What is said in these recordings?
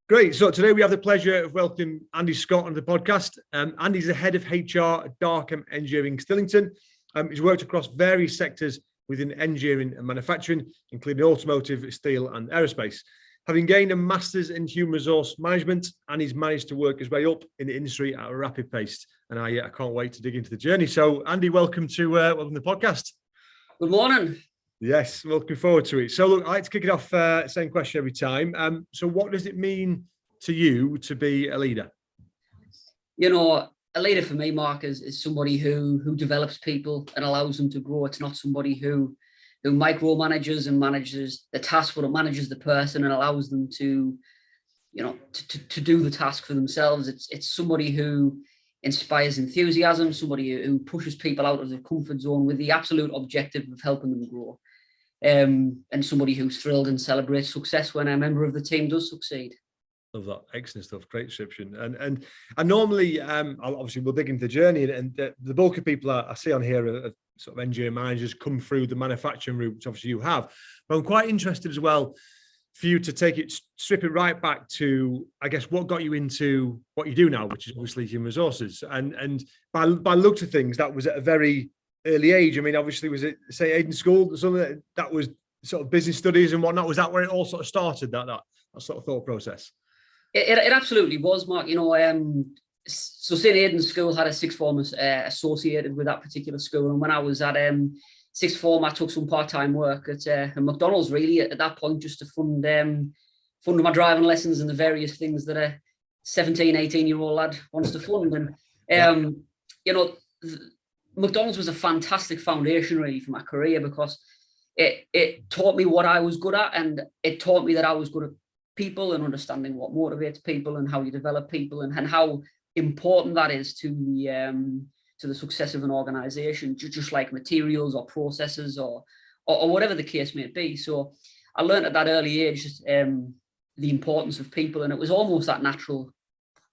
Great. So today we have the pleasure of welcoming Andy Scott on the podcast. Andy's the head of HR at Darchem Engineering Stillington. He's worked across various sectors within engineering and manufacturing, including automotive, steel and aerospace. Having gained a master's in human resource management, Andy's managed to work his way up in the industry at a rapid pace. And I can't wait to dig into the journey. So Andy, welcome to the podcast. Good morning. Yes, looking forward to it. So look, I like to kick it off, same question every time. So what does it mean to you to be a leader? You know, a leader for me, Mark, is somebody who develops people and allows them to grow. It's not somebody who micromanages and manages the task, but it manages the person and allows them to, to do the task for themselves. It's somebody who inspires enthusiasm, somebody who pushes people out of their comfort zone with the absolute objective of helping them grow. And somebody who's thrilled and celebrates success when a member of the team does succeed. Love that. Excellent stuff. Great description. And normally, obviously, we'll dig into the journey. And the bulk of people I see on here are sort of engineering managers come through the manufacturing route, which obviously you have. But I'm quite interested as well for you to strip it right back to, I guess, what got you into what you do now, which is obviously human resources. And by looks of things, that was at a very early age. I mean, obviously, was it, say, Aiden School, something that was sort of business studies and whatnot? Was that where it all sort of started, that sort of thought process? It absolutely was, Mark. So St. Aidan's School had a sixth form associated with that particular school. And when I was at sixth form, I took some part-time work at McDonalds, really, at that point, just to fund my driving lessons and the various things that a 17, 18-year-old lad wants to fund. And, McDonald's was a fantastic foundation, really, for my career, because it taught me what I was good at, and it taught me that I was good at people and understanding what motivates people and how you develop people and how important that is to the success of an organization, just like materials or processes or whatever the case may be. So I learned at that early age the importance of people, and it was almost that natural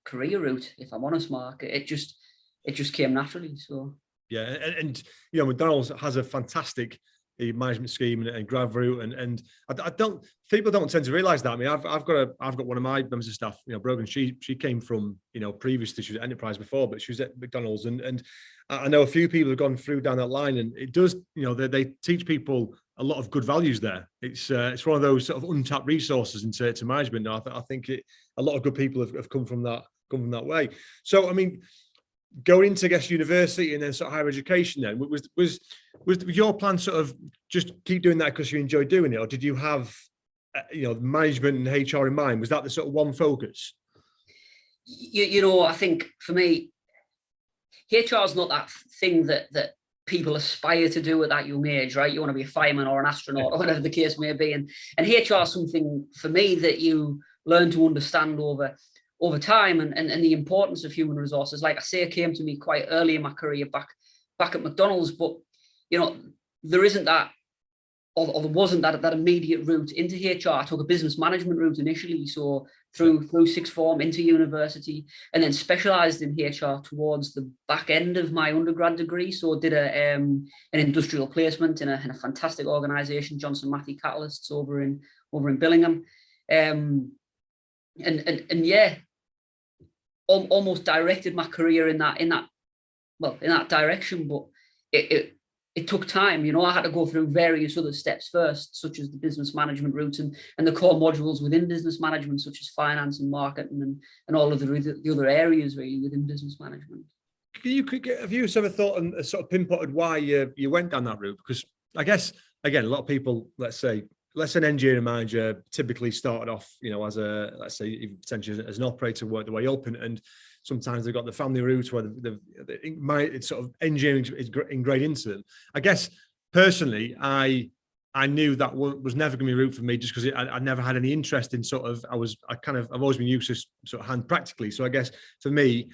career route, if I'm honest, Mark. It just came naturally. So yeah, and McDonald's has a fantastic management scheme and grad route, and people don't tend to realize that. I mean, I've got one of my members of staff, Brogan. She came from previously, she was at Enterprise before, but she was at McDonald's, and I know a few people have gone through down that line, and it does, they teach people a lot of good values there. It's one of those sort of untapped resources into management. Now, I think a lot of good people have come from that way. So, I mean, going into, I guess, university and then sort of higher education, then was your plan sort of just keep doing that because you enjoy doing it, or did you have management and HR in mind? Was that the sort of one focus? I think for me, HR is not that thing that people aspire to do at that young age, right? You want to be a fireman or an astronaut or whatever the case may be, and HR is something for me that you learn to understand over time, and the importance of human resources. Like I say, it came to me quite early in my career back at McDonald's, but there isn't that, or there wasn't that immediate route into HR. I took a business management route initially, so through sixth form into university, and then specialised in HR towards the back end of my undergrad degree. So I did an industrial placement in a fantastic organisation, Johnson Matthey Catalysts over in Billingham, and yeah, almost directed my career in that direction, but it took time. I had to go through various other steps first, such as the business management route and the core modules within business management, such as finance and marketing and all of the other areas really within business management. Have you ever thought and sort of pinpointed why you went down that route? Because I guess, again, a lot of people, let's say an engineering manager typically started off, as potentially as an operator, worked their way up, and sometimes they've got the family route where it's sort of engineering is ingrained into them. I guess personally, I knew that was never going to be a route for me, just because I never had any interest in I've always been used to sort of hand practically. So I guess for me,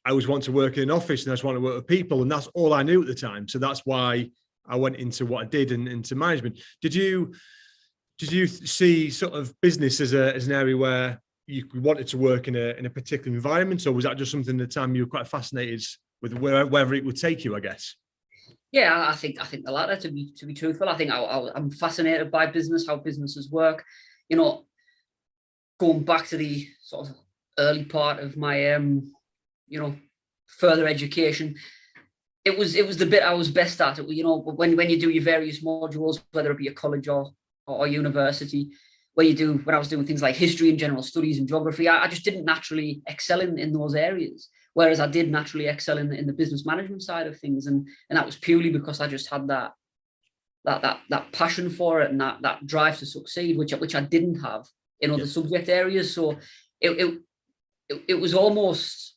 I always want to work in an office and I just want to work with people, and that's all I knew at the time. So that's why I went into what I did and into management. Did you see sort of business as an area where you wanted to work in a particular environment, or was that just something at the time you were quite fascinated with wherever it would take you, I guess? Yeah, I think the latter, to be truthful. I think I'm fascinated by business, how businesses work. going back to the sort of early part of my, further education, it was the bit I was best at. When you do your various modules, whether it be a college or university, when I was doing things like history and general studies and geography, I just didn't naturally excel in those areas. Whereas I did naturally excel in the business management side of things, and that was purely because I just had that passion for it and that drive to succeed, which I didn't have in other subject areas. So it was almost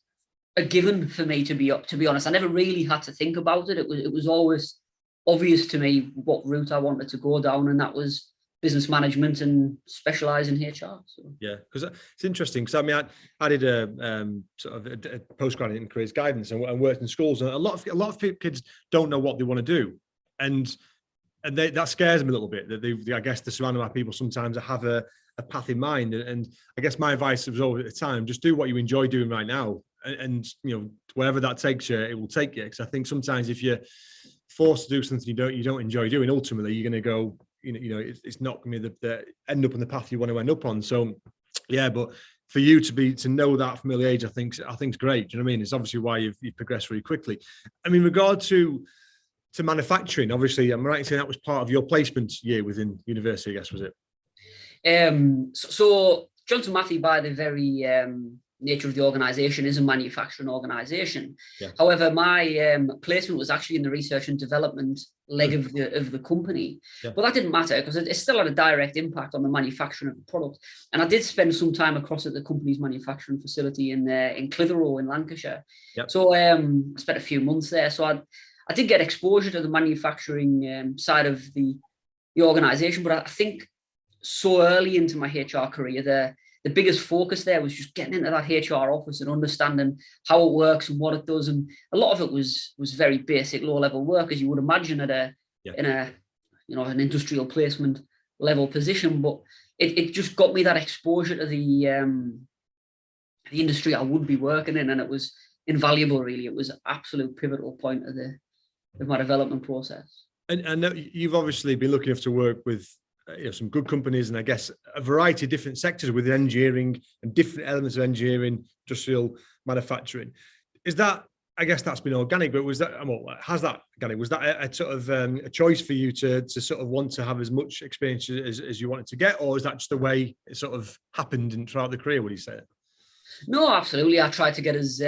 a given for me, to be honest. I never really had to think about it. It was always obvious to me what route I wanted to go down, and that was business management and specialize in HR. So. Yeah, because it's interesting. Because I mean, I did a sort of a postgraduate in careers guidance and worked in schools, and a lot of kids don't know what they want to do, and that scares me a little bit. That I guess they're surrounded by people sometimes that have a path in mind, and I guess my advice was always at the time, just do what you enjoy doing right now, and wherever that takes you, it will take you. Because I think sometimes if you're forced to do something you don't enjoy doing, ultimately you're going to go. It's not going to be the end up on the path you want to end up on. So, yeah, but for you to know that from early age, I think it's great. Do you know what I mean? It's obviously why you've progressed really quickly. I mean, regard to manufacturing, obviously, I'm right in saying that was part of your placement year within university, I guess, was it? So Johnson Matthey, by the very nature of the organisation, is a manufacturing organisation. Yeah. However, my placement was actually in the research and development leg of the company. Yeah. But that didn't matter because it still had a direct impact on the manufacturing of the product. And I did spend some time across at the company's manufacturing facility in Clitheroe in Lancashire. Yep. So I spent a few months there. So I did get exposure to the manufacturing side of the organisation, but I think so early into my HR career, the biggest focus there was just getting into that HR office and understanding how it works and what it does. And a lot of it was very basic, low level work, as you would imagine in an industrial placement level position. But it just got me that exposure to the industry I would be working in, and it was invaluable. Really, it was an absolute pivotal point of my development process. And I know you've obviously been lucky enough to work with some good companies, and I guess a variety of different sectors within engineering and different elements of engineering, industrial manufacturing. Is that, I guess that's been organic, but was that a sort of a choice for you to sort of want to have as much experience as you wanted to get, or is that just the way it sort of happened throughout the career, would you say? No, absolutely. I tried to get as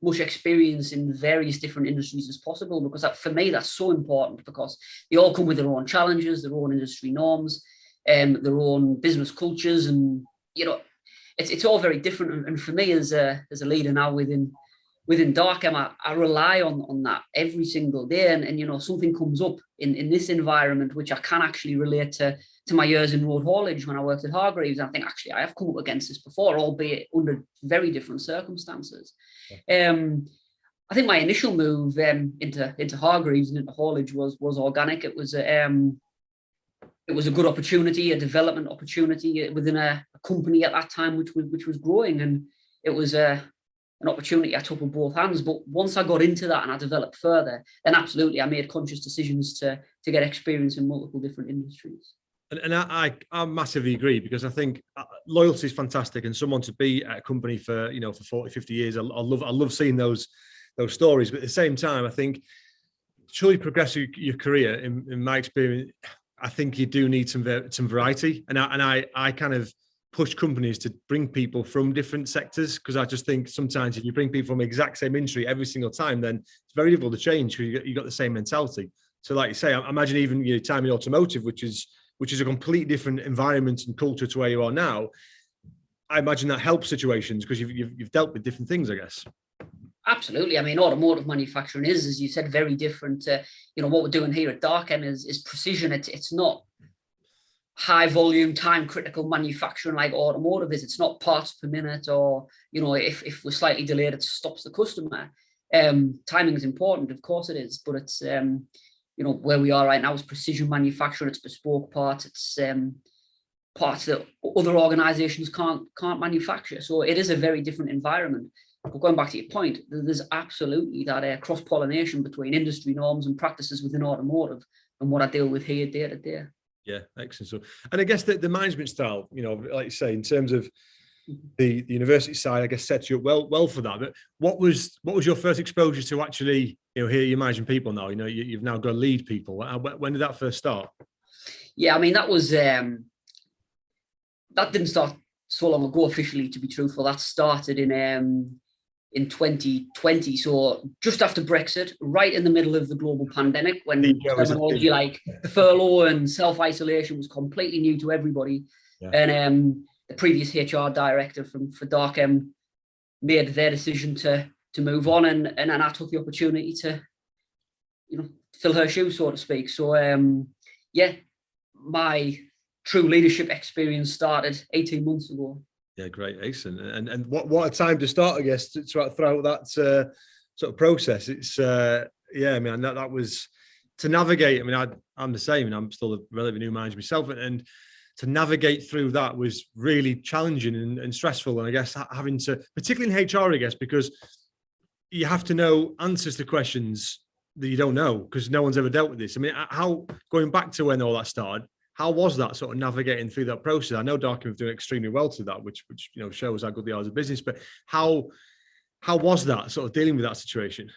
much experience in various different industries as possible, because for me, that's so important, because they all come with their own challenges, their own industry norms, their own business cultures. And, it's all very different. And for me as a leader now within Darchem, I rely on that every single day. And something comes up in this environment, which I can actually relate to my years in road haulage when I worked at Hargreaves. And I think actually I have come up against this before, albeit under very different circumstances. I think my initial move into Hargreaves and into haulage was organic. It was a good opportunity, a development opportunity within a company at that time, which was growing, and it was an opportunity I took with both hands. But once I got into that and I developed further, then absolutely I made conscious decisions to get experience in multiple different industries. And I massively agree, because I think loyalty is fantastic, and someone to be at a company for 40, 50 years, I love seeing those stories. But at the same time, I think truly progress your career, in my experience, I think you do need some variety. And I kind of push companies to bring people from different sectors, because I just think sometimes if you bring people from the exact same industry every single time, then it's very difficult to change, because you got the same mentality. So like you say, I imagine even your time in automotive, which is a completely different environment and culture to where you are now. I imagine that helps situations, because you've dealt with different things, I guess. Absolutely. I mean, automotive manufacturing is, as you said, very different to, what we're doing here at Darchem is precision. It's not high volume, time critical manufacturing like automotive is. It's not parts per minute, or, if we're slightly delayed, it stops the customer. Timing is important, of course it is, but it's, where we are right now is precision manufacturing. It's bespoke parts. It's parts that other organizations can't manufacture. So it is a very different environment. But going back to your point, there's absolutely that cross-pollination between industry norms and practices within automotive and what I deal with here day to day. Yeah, excellent. So, and I guess the management style, you know, like you say, in terms of the university side, I guess sets you up well for that. But what was your first exposure to actually, you know, here you're managing people now? You know, you've now got to lead people. When did that first start? Yeah, I mean, that was that didn't start so long ago officially, to be truthful. That started in 2020, so just after Brexit, right in the middle of the global pandemic, when terminology like furlough and self-isolation was completely new to everybody. Yeah. And the previous HR director for Darchem made their decision to move on, and then I took the opportunity to, you know, fill her shoes, so to speak. So yeah, my true leadership experience started 18 months ago. Yeah, great, excellent. And what a time to start, I guess, throughout that sort of process. It's yeah, I mean, that was to navigate. I mean, I'm the same, and I'm still a relatively new manager myself, and to navigate through that was really challenging and stressful. And I guess having to, particularly in HR, I guess, because you have to know answers to questions that you don't know, because no one's ever dealt with this. I mean, how, going back to when all that started, how was that sort of navigating through that process? I know Darchem have done extremely well to that, which you know shows how good they are as a business. But how was that sort of dealing with that situation?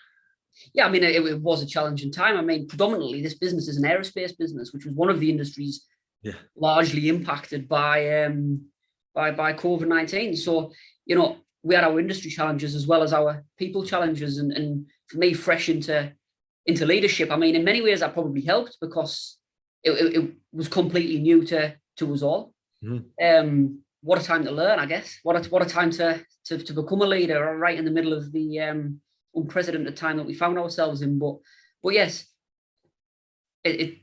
Yeah, I mean, it was a challenging time. I mean, predominantly this business is an aerospace business, which was one of the industries largely impacted by COVID-19. So, you know, we had our industry challenges as well as our people challenges, and for me, fresh into leadership, I mean, in many ways that probably helped, because it was completely new to us all. Mm-hmm. What a time to learn, I guess. What a time to become a leader, right in the middle of the unprecedented time that we found ourselves in. But yes, it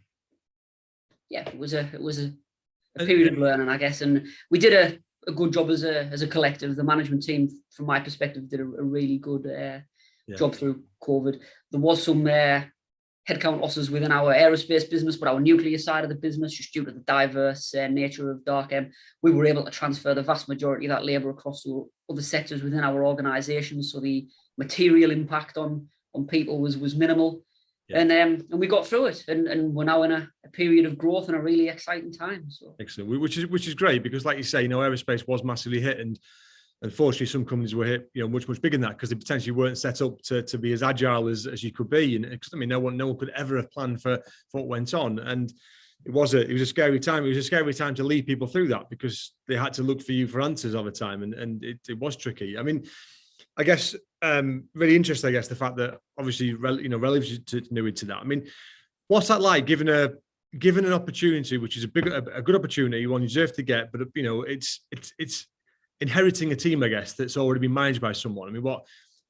was a period of learning, I guess, and we did a good job as a collective. The management team, from my perspective, did a really good job through COVID. There was some headcount losses within our aerospace business, but our nuclear side of the business, just due to the diverse nature of Darchem, we were able to transfer the vast majority of that labour across to other sectors within our organisation. So the material impact on people was minimal. Yeah. And we got through it, and we're now in a period of growth and a really exciting time. So excellent, which is great, because, like you say, you know, aerospace was massively hit, and unfortunately some companies were hit, you know, much bigger than that, because they potentially weren't set up to be as agile as you could be. And I mean, no one could ever have planned for what went on, and it was a scary time. It was a scary time to lead people through that, because they had to look for you for answers all the time, and it was tricky. I mean, I guess really interesting, I guess, the fact that obviously, you know, relative to new into that. I mean, what's that like, given an opportunity, which is a good opportunity, one you deserve to get, but you know, it's inheriting a team, I guess, that's already been managed by someone. I mean,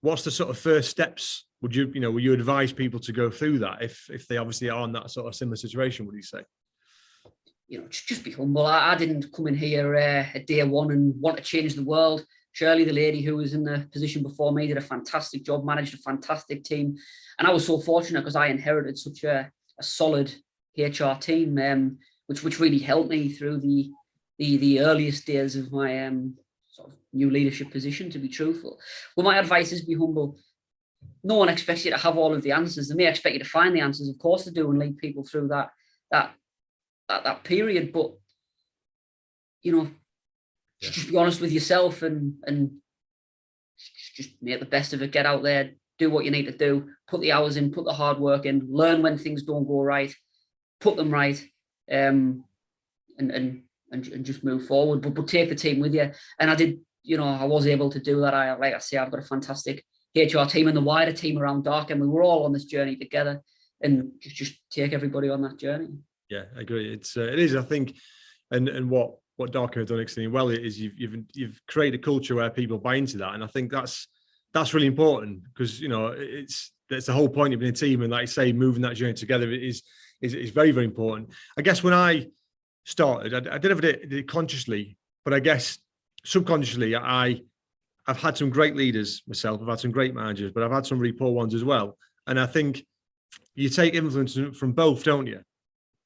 what's the sort of first steps? Will you advise people to go through that if they obviously are in that sort of similar situation? Would you say? You know, just be humble. I didn't come in here at day one and want to change the world. Shirley, the lady who was in the position before me, did a fantastic job, managed a fantastic team. And I was so fortunate, because I inherited such a solid HR team, which really helped me through the earliest days of my sort of new leadership position, to be truthful. Well, my advice is be humble. No one expects you to have all of the answers. They may expect you to find the answers, of course they do, and lead people through that period. But, you know, just be honest with yourself and just make the best of it. Get out there, do what you need to do, put the hours in, put the hard work in, learn when things don't go right, put them right, and just move forward. But take the team with you. And I did, you know, I was able to do that. Like I say, I've got a fantastic HR team and the wider team around Darchem. We were all on this journey together, and just take everybody on that journey. Yeah, I agree. It is, I think, and what Darchem have done extremely well is you've created a culture where people buy into that, and I think that's really important, because, you know, that's the whole point of being a team, and like I say, moving that journey together is very, very important. I guess when I started, I did it consciously, but I guess subconsciously I've had some great leaders myself. I've had some great managers, but I've had some really poor ones as well. And I think you take influence from both, don't you?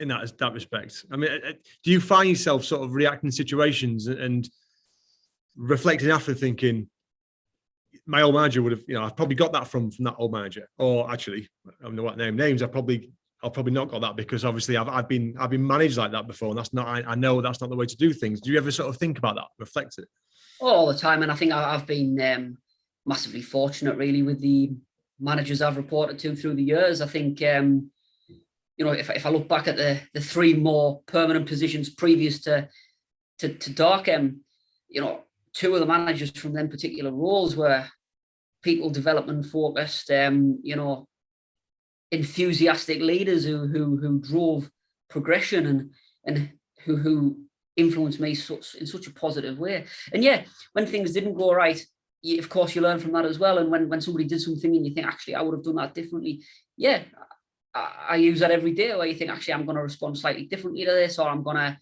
In that respect. I mean, do you find yourself sort of reacting to situations and reflecting after, thinking, my old manager would have, you know, I've probably got that from that old manager, or actually, I don't know what names, I probably I've probably not got that because obviously I've been managed like that before, and that's not, I know that's not the way to do things. Do you ever sort of think about that, reflect it? All the time. And I think I've been massively fortunate really with the managers I've reported to through the years. I think, if I look back at the three more permanent positions previous to Darchem, two of the managers from them particular roles were people development focused, enthusiastic leaders who drove progression and who influenced me in such a positive way. And yeah, when things didn't go right, of course you learn from that as well. And when somebody did something and you think, actually, I would have done that differently. Yeah, I use that every day, where you think, actually, I'm going to respond slightly differently to this, or I'm going to,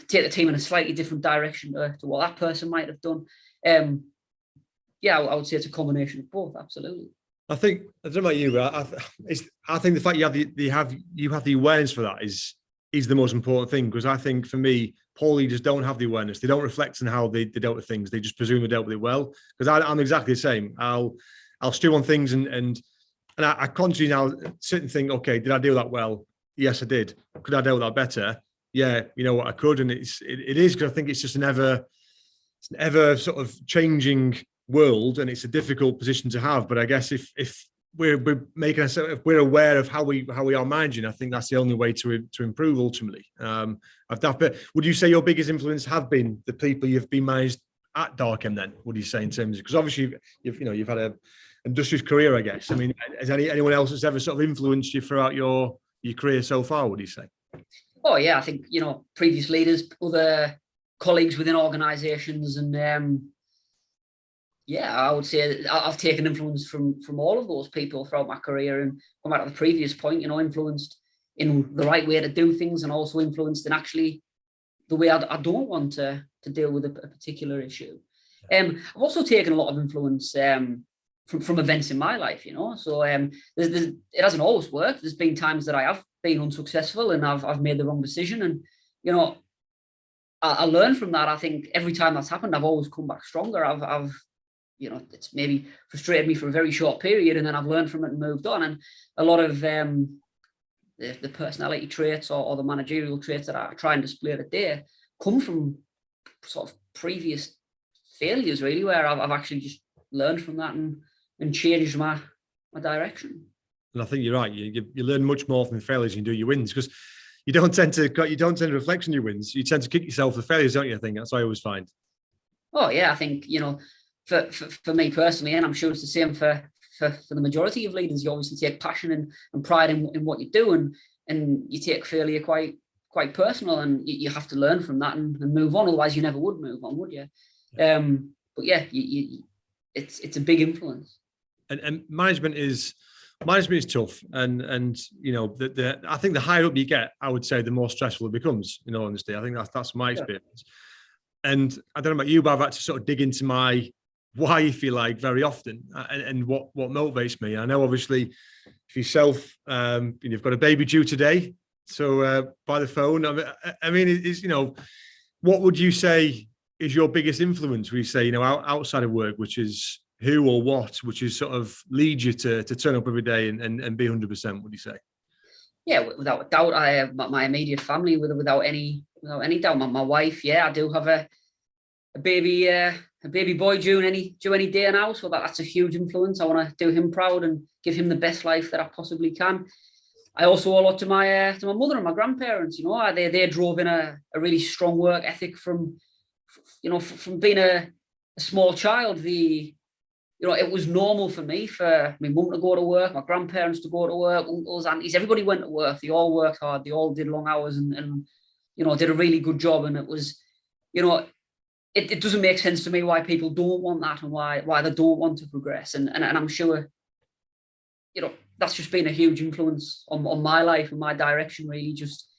take the team in a slightly different direction to what that person might have done. I would say it's a combination of both. Absolutely. I don't know about you, but I think the fact you have the awareness for that is the most important thing, because I think for me, poor leaders don't have the awareness. They don't reflect on how they dealt with things. They just presume they dealt with it well. Because I'm exactly the same. I'll stew on things and I constantly now sit and think, okay, did I deal that well? Yes, I did. Could I deal with that better? Yeah, you know what, I could. And it is because I think it's just an ever sort of changing world, and it's a difficult position to have. But I guess if we're making ourselves, if we're aware of how we are managing, I think that's the only way to improve ultimately. Would you say your biggest influence have been the people you've been managed at Darchem then? Would you say, in terms of, because obviously you've had a industrious career, I guess. I mean, has anyone else that's ever sort of influenced you throughout your career so far, would you say? Oh yeah, I think, previous leaders, other colleagues within organizations, and I would say I've taken influence from all of those people throughout my career. And come back to the previous point, influenced in the right way to do things, and also influenced in actually the way I don't want to deal with a particular issue. I've also taken a lot of influence from events in my life, So it hasn't always worked. There's been times that I have been unsuccessful and I've made the wrong decision, and I learned from that. I think every time that's happened, I've always come back stronger. I've it's maybe frustrated me for a very short period, and then I've learned from it and moved on. And a lot of the personality traits or the managerial traits that I try and display today come from sort of previous failures, really, where I've actually just learned from that and changed my direction. And I think you're right. You learn much more from the failures than you do your wins, because you don't tend to reflect on your wins. You tend to kick yourself for failures, don't you? I think that's what I always find. Oh yeah, I think for me personally, and I'm sure it's the same for the majority of leaders, you obviously take passion and pride in what you do, and you take failure quite personal, and you have to learn from that and move on. Otherwise, you never would move on, would you? Yeah. But yeah, it's a big influence. And management is tough, and I think the higher up you get, I would say the more stressful it becomes. In all honesty, I think that's my experience. Yeah. And I don't know about you, but I've had to sort of dig into my why, you feel like, very often, and what motivates me. I know obviously for yourself, you've got a baby due today, so by the phone. I mean, is what would you say is your biggest influence? We say outside of work, which is who or what, which is sort of lead you to turn up every day and be 100%, would you say? Yeah, without a doubt, I have my immediate family, without any doubt. My wife, yeah, I do have a baby boy due any day now, so that's a huge influence. I want to do him proud and give him the best life that I possibly can. I also owe a lot to my mother and my grandparents. They drove in a really strong work ethic from being a small child. It was normal for me, for my mum to go to work, my grandparents to go to work, uncles, aunties, everybody went to work. They all worked hard. They all did long hours and did a really good job. And it was, it doesn't make sense to me why people don't want that and why they don't want to progress. And I'm sure, that's just been a huge influence on my life and my direction, really. Just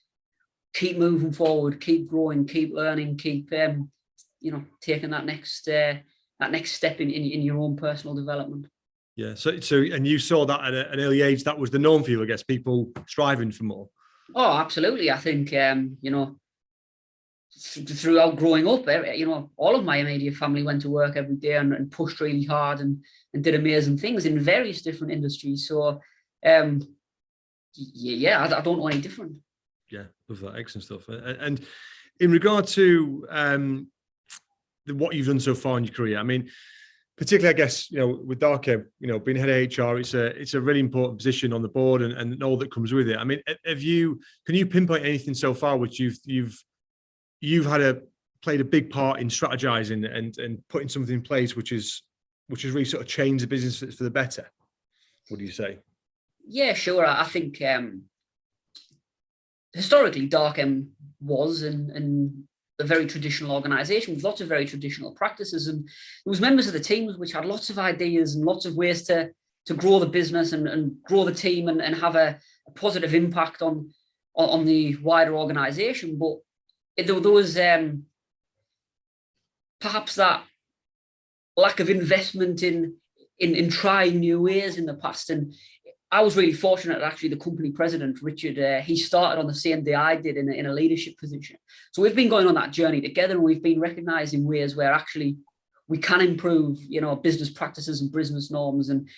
keep moving forward, keep growing, keep learning, keep, taking that next step in your own personal development. Yeah. So and you saw that at an early age, that was the norm for you, I guess, people striving for more. Oh, absolutely. I think, throughout growing up, all of my immediate family went to work every day and pushed really hard and did amazing things in various different industries. So, Yeah, I don't know any different. Yeah, love that. Excellent stuff. And in regard to what you've done so far in your career, I mean, particularly, I guess, with Darchem, being head of HR, it's a really important position on the board and all that comes with it. I mean, can you pinpoint anything so far which you've played a big part in strategizing and putting something in place which has really sort of changed the business for the better? What do you say? Yeah, sure. I think historically Darchem was and a very traditional organization with lots of very traditional practices, and there was members of the team which had lots of ideas and lots of ways to grow the business and grow the team and have a positive impact on the wider organization. But there was perhaps that lack of investment in trying new ways in the past. And I was really fortunate that actually the company president, Richard, he started on the same day I did in a leadership position. So we've been going on that journey together, and we've been recognizing ways where actually we can improve, business practices and business norms. And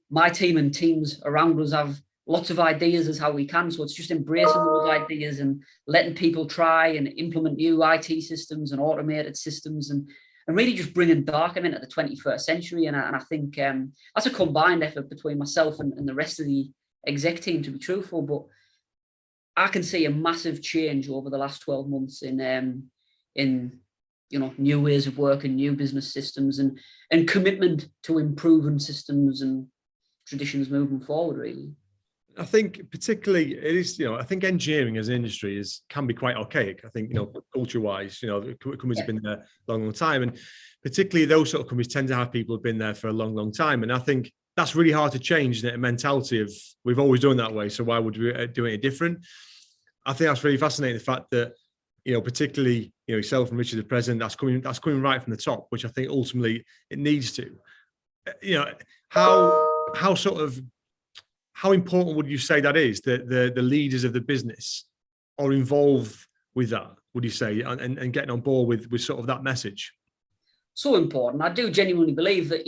my team and teams around us have lots of ideas as how we can. So it's just embracing those ideas and letting people try and implement new IT systems and automated systems and really just bringing Darchem into the 21st century. And I think that's a combined effort between myself and the rest of the exec team, to be truthful. But I can see a massive change over the last 12 months in new ways of working, new business systems, and commitment to improving systems and traditions moving forward, really. I think particularly it is, I think engineering as an industry can be quite archaic. I think, culture-wise, companies have been there a long, long time. And particularly those sort of companies tend to have people who've been there for a long, long time. And I think that's really hard to change, the mentality of we've always done that way, so why would we do it different? I think that's really fascinating, the fact that, particularly, yourself and Richard, the president, that's coming right from the top, which I think ultimately it needs to. How important would you say that is, that the leaders of the business are involved with that, would you say, and getting on board with sort of that message? So important. I do genuinely believe that,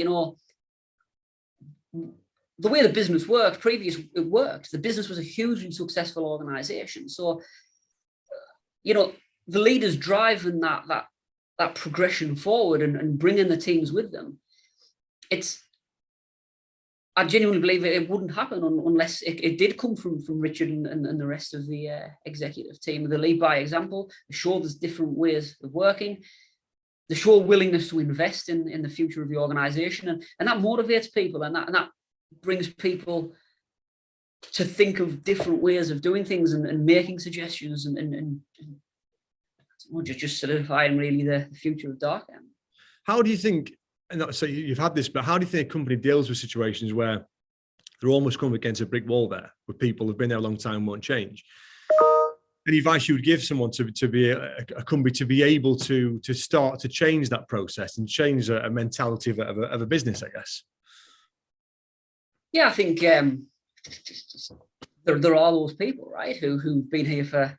the way the business worked, it worked. The business was a hugely successful organization. So, the leaders driving that progression forward and bringing the teams with them, I genuinely believe it wouldn't happen unless it did come from Richard and the rest of the executive team. They lead by example. They show there's different ways of working. They show willingness to invest in the future of the organization, and that motivates people, and that brings people to think of different ways of doing things and making suggestions and just solidifying really the future of Darchem. How do you think? And so you've had this, but how do you think a company deals with situations where they're almost coming against a brick wall there, with people who've been there a long time and won't change? Any advice you would give someone to be a company to be able to start to change that process and change a mentality of a business, I guess? Yeah, I think there are those people, right, who've been here for.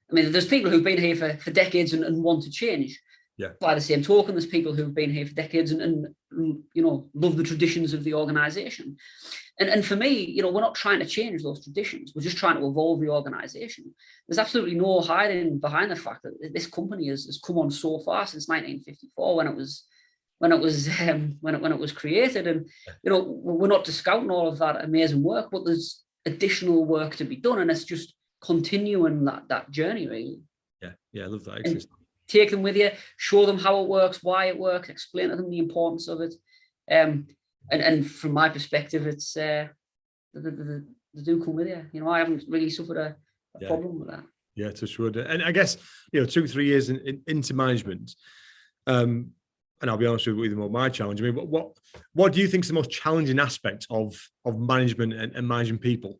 I mean, there's people who've been here for decades and want to change. Yeah. By the same token, there's people who've been here for decades and love the traditions of the organization. And for me, we're not trying to change those traditions. We're just trying to evolve the organization. There's absolutely no hiding behind the fact that this company has come on so far since 1954 when it was created. And we're not discounting all of that amazing work, but there's additional work to be done, and it's just continuing that journey, really. Yeah, I love that. Excellent. Take them with you, show them how it works, why it works, explain to them the importance of it. And from my perspective, it's they do come with you. I haven't really suffered a problem with that. Yeah, touch wood. And I guess 2-3 years into management, and I'll be honest with you, my challenge. I mean, what do you think is the most challenging aspect of management and managing people?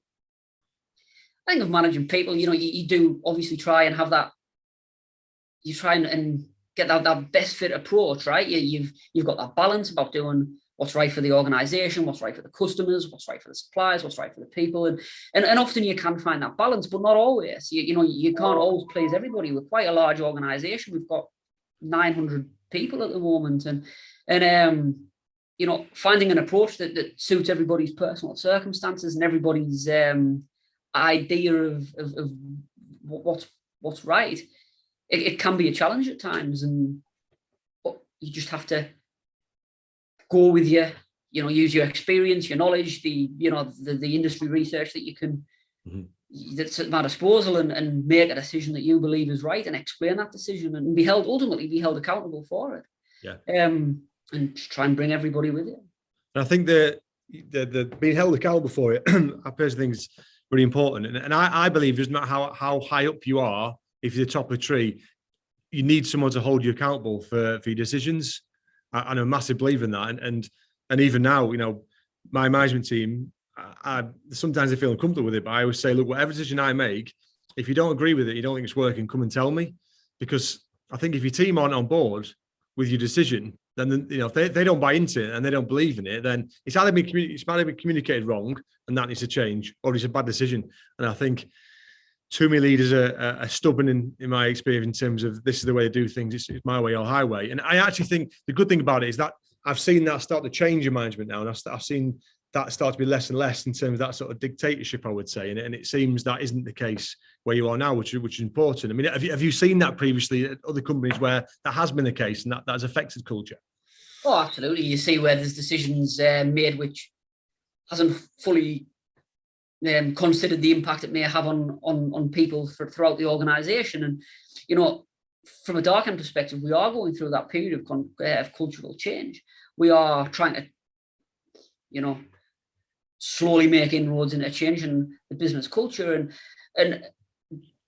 I think of managing people, you do obviously try and have that. You try and get that best fit approach, right? You've got that balance about doing what's right for the organization, what's right for the customers, what's right for the suppliers, what's right for the people, and often you can find that balance, but not always. You can't always please everybody. We're quite a large organization. We've got 900 people at the moment, and finding an approach that suits everybody's personal circumstances and everybody's idea of what's right. It can be a challenge at times, but you just have to go with use your experience, your knowledge, the industry research that you can that's at my disposal, and make a decision that you believe is right, and explain that decision, and ultimately be held accountable for it. Yeah. And try and bring everybody with you. And I think the being held accountable for it, I personally think is really important. And I believe it doesn't matter how high up you are, if you're the top of a tree, you need someone to hold you accountable for your decisions. I'm a massive believer in that. And even now, my management team, I sometimes I feel uncomfortable with it, but I always say, look, whatever decision I make, if you don't agree with it, you don't think it's working, come and tell me. Because I think if your team aren't on board with your decision, then if they don't buy into it and they don't believe in it, then it's either been communicated wrong, and that needs to change, or it's a bad decision. And I think too many leaders are stubborn in my experience in terms of this is the way to do things. It's my way or highway. And I actually think the good thing about it is that I've seen that start to change in management now, and I've seen that start to be less and less in terms of that sort of dictatorship, I would say. And it seems that isn't the case where you are now, which is important. I mean, have you seen that previously at other companies where that has been the case and that has affected culture? Oh, absolutely. You see where there's decisions made which hasn't fully considered the impact it may have on people throughout the organisation. And, from a Darchem perspective, we are going through that period of cultural change. We are trying to, slowly make inroads into changing the business culture. And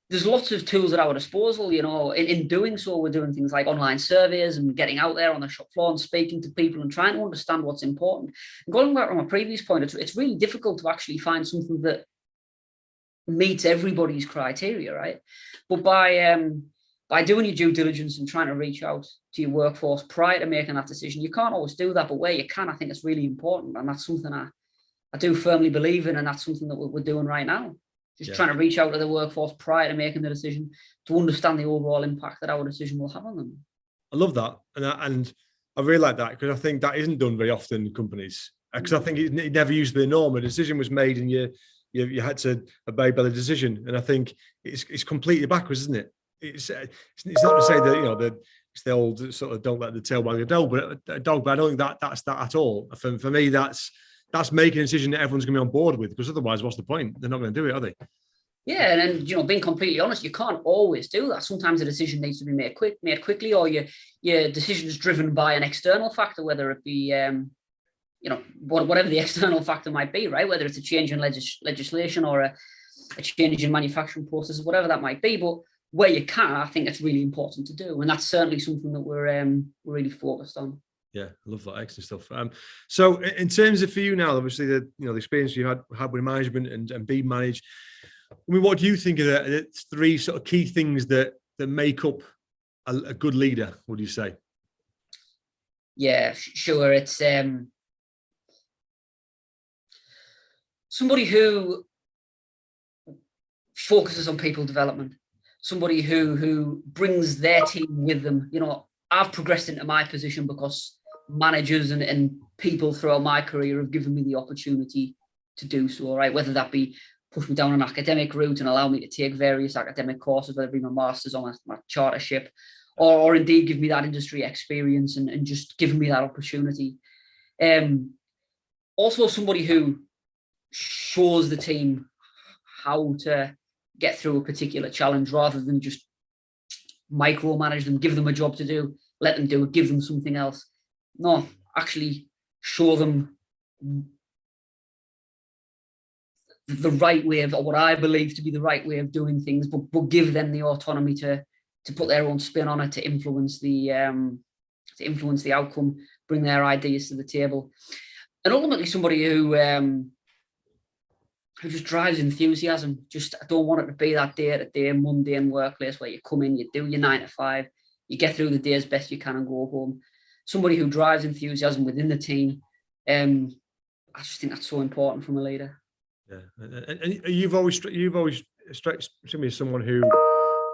there's lots of tools at our disposal, in doing so. We're doing things like online surveys and getting out there on the shop floor and speaking to people and trying to understand what's important. And going back on my previous point, it's really difficult to actually find something that meets everybody's criteria, right? But by doing your due diligence and trying to reach out to your workforce prior to making that decision, you can't always do that, but where you can, I think it's really important. And that's something I do firmly believe in, and that's something that we're doing right now. Just trying to reach out to the workforce prior to making the decision to understand the overall impact that our decision will have on them. I love that. And I really like that, because I think that isn't done very often in companies. Because I think it never used to be the norm. A decision was made and you had to obey by the decision. And I think it's completely backwards, isn't it? It's not to say that, it's the old sort of don't let the tail wag the dog, but I don't think that's that at all. For me, that's making a decision that everyone's going to be on board with, because otherwise, what's the point? They're not going to do it, are they? Yeah, and then being completely honest, you can't always do that. Sometimes a decision needs to be made quickly, or your decision is driven by an external factor, whether it be whatever the external factor might be, right? Whether it's a change in legislation or a change in manufacturing processes, whatever that might be. But where you can, I think it's really important to do, and that's certainly something that we're really focused on. Yeah, I love that. Excellent stuff. So in terms of for you now, obviously the experience you had with management and being managed, I mean, what do you think of the three sort of key things that make up a good leader, would you say? Yeah, sure. It's somebody who focuses on people development, somebody who brings their team with them. I've progressed into my position because managers and people throughout my career have given me the opportunity to do so, right? Whether that be push me down an academic route and allow me to take various academic courses, whether it be my master's or my chartership, or indeed give me that industry experience and just giving me that opportunity. Also somebody who shows the team how to get through a particular challenge, rather than just micromanage them, give them a job to do, let them do it, give them something else. No, actually show them the right way of, or what I believe to be the right way of doing things, but give them the autonomy to put their own spin on it, to influence the outcome, bring their ideas to the table, and ultimately somebody who just drives enthusiasm. I don't want it to be that day-to-day mundane workplace where you come in, you do your 9 to 5, you get through the day as best you can and go home. Somebody who drives enthusiasm within the team. I just think that's so important from a leader. Yeah, and you've always struck me as someone who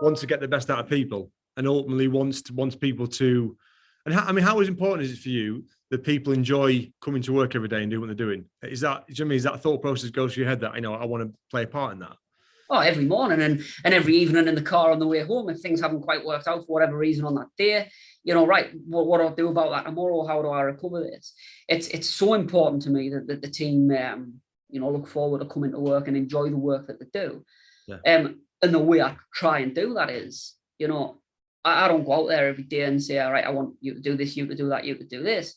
wants to get the best out of people, and ultimately wants people to. And how important is it for you that people enjoy coming to work every day and doing what they're doing? Is that, is that thought process goes through your head that I want to play a part in that? Oh, every morning and every evening in the car on the way home, if things haven't quite worked out for whatever reason on that day, right, what do I do about that tomorrow? How do I recover this? It's so important to me that the team, look forward to coming to work and enjoy the work that they do. Yeah. And the way I try and do that is, I don't go out there every day and say, all right, I want you to do this, you to do that, you to do this.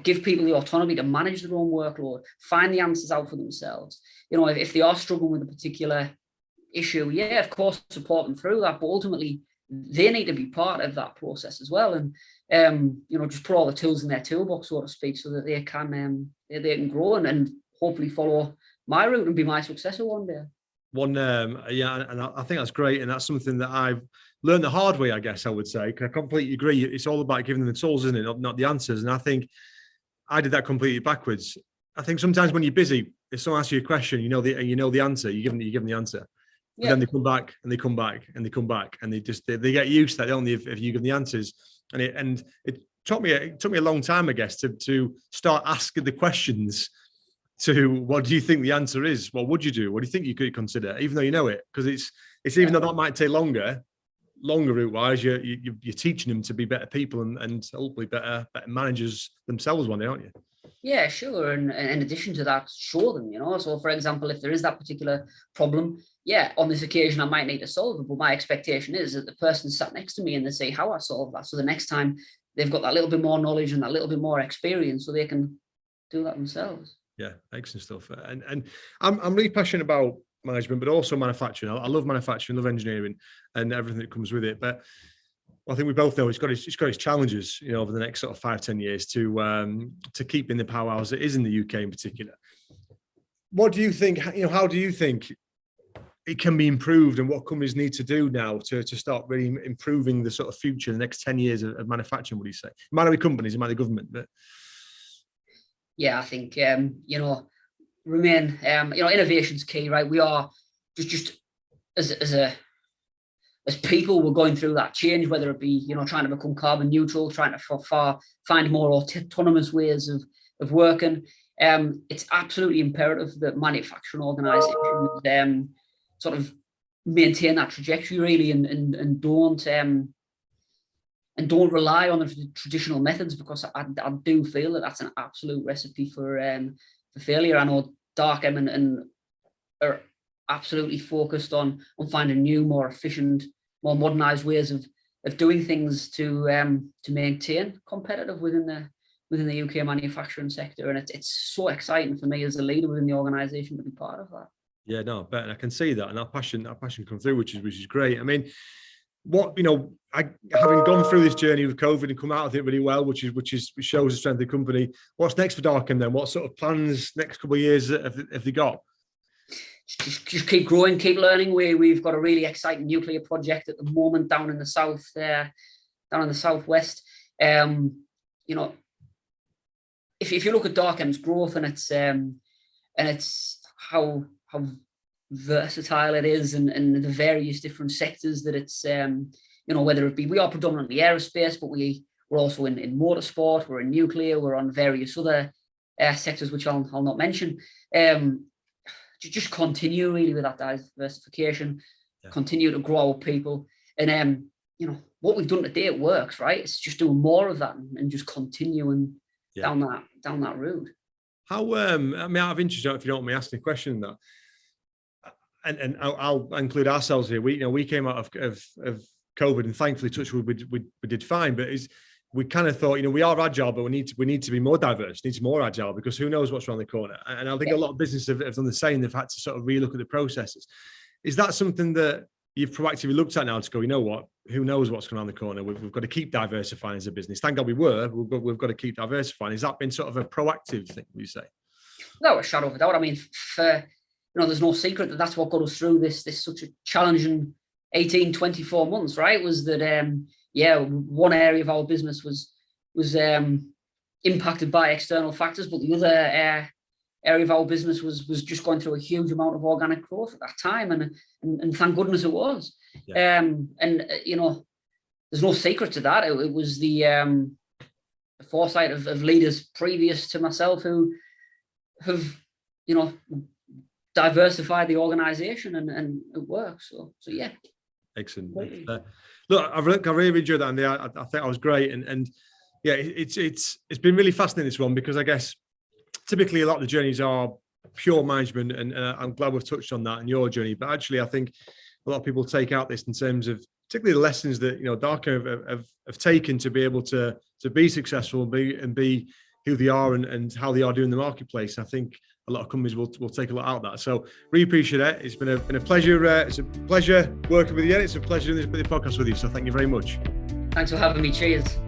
Give people the autonomy to manage their own workload, find the answers out for themselves. If they are struggling with a particular issue, yeah, of course, support them through that, but ultimately they need to be part of that process as well. And, just put all the tools in their toolbox, so to speak, so that they can grow and hopefully follow my route and be my successor one day. And I think that's great. And that's something that I've learned the hard way, I guess I would say. I completely agree. It's all about giving them the tools, isn't it? Not the answers. And I think I did that completely backwards. I think sometimes when you're busy, if someone asks you a question, you know the answer, you give them the answer. Yeah. But then they come back and they come back and they come back and they get used to that, don't they, if you give them the answers. And it took me a long time, I guess, to start asking the questions to what do you think the answer is? What would you do? What do you think you could consider? Even though you know it, because it's even though that might take longer route wise, you're teaching them to be better people and hopefully better managers themselves one day, aren't you? Yeah, sure. And in addition to that, show them, So for example, if there is that particular problem, yeah, on this occasion I might need to solve it, but my expectation is that the person sat next to me and they say how I solve that. So the next time they've got that little bit more knowledge and that little bit more experience, so they can do that themselves. Yeah, excellent stuff. And I'm really passionate about management, but also manufacturing. I love manufacturing, love engineering, and everything that comes with it. But I think we both know it's got its challenges, over the next sort of 5-10 years to keep in the powerhouse it is in the UK in particular. What do you think? How do you think it can be improved, and what companies need to do now to start really improving the sort of future, the next 10 years of manufacturing? What do you say? It might not be companies, it might be government, but yeah, I think remain innovation's key, right? We are just as people, we're going through that change, whether it be trying to become carbon neutral, trying to find more autonomous ways of working. It's absolutely imperative that manufacturing organisations sort of maintain that trajectory really, and don't rely on the traditional methods, because I do feel that that's an absolute recipe for failure. I know Darchem and are absolutely focused on finding new, more efficient, more modernised ways of doing things to maintain competitive within the UK manufacturing sector. And it's so exciting for me as a leader within the organisation to be part of that. Yeah, no, I bet, and I can see that, and that passion come through, which is great. I mean, having gone through this journey with COVID and come out of it really well, which shows the strength of the company. What's next for Darchem then? What sort of plans next couple of years have they got? Just keep growing, keep learning. We've got a really exciting nuclear project at the moment down in the south, down in the southwest. If you look at Darchem's growth and it's how versatile it is, and the various different sectors that it's whether it be, we are predominantly aerospace, but we're also in motorsport, we're in nuclear, we're on various other sectors which I'll not mention. Just continue really with that diversification, continue to grow our people, and what we've done today, it works, right? It's just doing more of that and just continuing down that route. How I mean, out of interest, if you don't want me asking a question, that, and I'll include ourselves here. We came out of COVID, and thankfully, touch wood, we did fine. But we kind of thought, we are agile, but we need to be more diverse, need to be more agile, because who knows what's around the corner. And I think a lot of businesses have done the same. They've had to sort of relook at the processes. Is that something that you've proactively looked at now to go, you know what, who knows what's going on the corner? We've got to keep diversifying as a business. Thank God we've got to keep diversifying. Has that been sort of a proactive thing, would you say? No, a shadow of a doubt. I mean, there's no secret that that's what got us through this such a challenging 18-24 months, right? Was that one area of our business was impacted by external factors, but the other area of our business was just going through a huge amount of organic growth at that time, and thank goodness it was. There's no secret to that. It was the foresight of leaders previous to myself who have diversify the organisation and it works. So yeah. Excellent. Look, I really enjoyed that, and I think I was great, and yeah, it's been really fascinating, this one, because I guess typically a lot of the journeys are pure management, and I'm glad we've touched on that in your journey. But actually, I think a lot of people take out this in terms of particularly the lessons that Darchem have taken to be able to be successful and be who they are and how they are doing the marketplace. I think a lot of companies will take a lot out of that. So really appreciate it. It's been a pleasure. It's a pleasure working with you. It's a pleasure doing this podcast with you. So thank you very much. Thanks for having me. Cheers.